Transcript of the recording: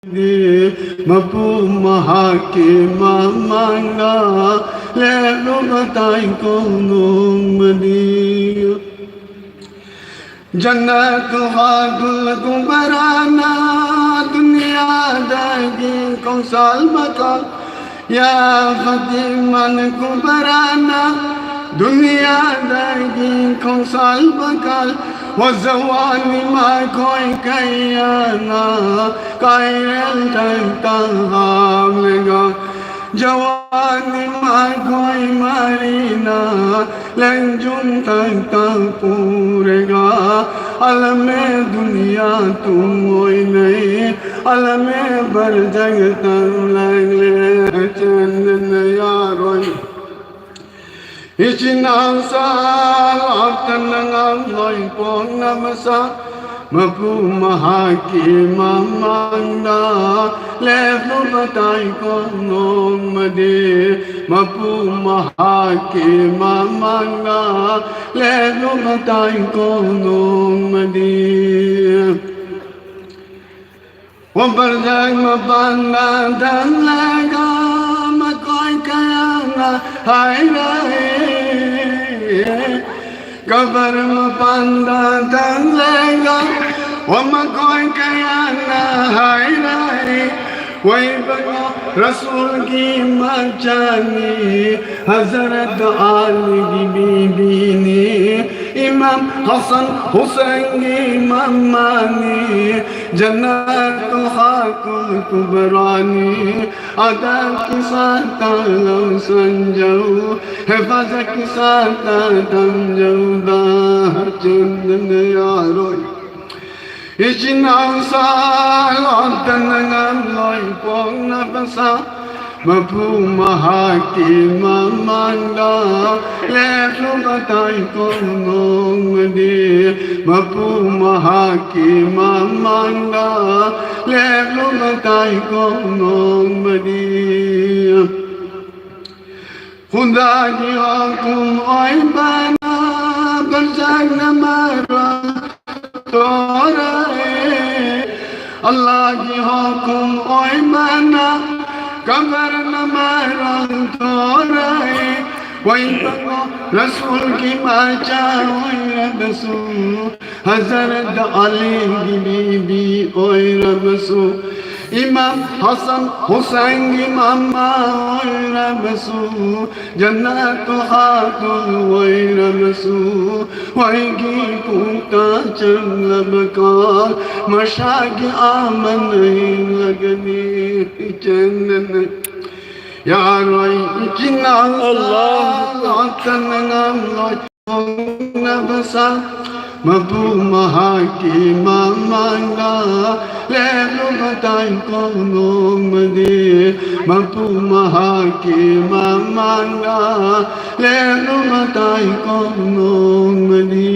Mapu mahake mamanga le lo batai ko nung mani जन्नत हादुल कुबराना दुनिया दागी कौशल बता या फतिमन कुबराना दुनिया दागी कौशल बकल वजवानी मा कोई कैयाना कायल तंग जवानी मा कोई मारीना लंजुन तंग पूरेगा अलमे दुनिया तुम कोई नहीं अलमे बर जग तंग चंदन यारो इचना सातन लोई पोंग नमसा मपु महाकी मामंगा ले बताई को नोंग मदे मपु महाकी मामंगा ले बताई को नोंग मदे वो बरजंग मपन्ना धन लगा मकोई कयांगा हाय रहे कबर मपन्ना धन लगा वो मकोई कयांगा हाय रहे वही बगा रसूल की मचानी हजरत आली की बीबी ने इमाम हसन हुसैन की मम्मा ने जन्नत हाकुल कुबरानी अदा की साथ संजो हिफाजत की साथ तंजो दाहर चंदन यारो इचना सालतन लोई पोंग नबसा मपु महाकी मामंगा ले बताई को नोंग दे मपु महाकी मामंगा ले बताई को नोंग दे खुदा की हुकुम ओय बना बरजंग नमारा अल्लाह की हुकुम ओय मना कबर नमारा तो रहे वही बको रसूल की माचा ओय रबसू हजरत अली की बीबी ओय रबसू इमाम हसन हुसैन की मामा ओय रबसू जन्नत हातुल ओय रबसू वही की पूता चंगब का मशाक आमन नहीं लगनी चंदन यार वही इचना तन नबसा मपु महाकी मामंगा ले बताई को नोंग दे मपु महाकी मामंगा ले बताई को नोंग दे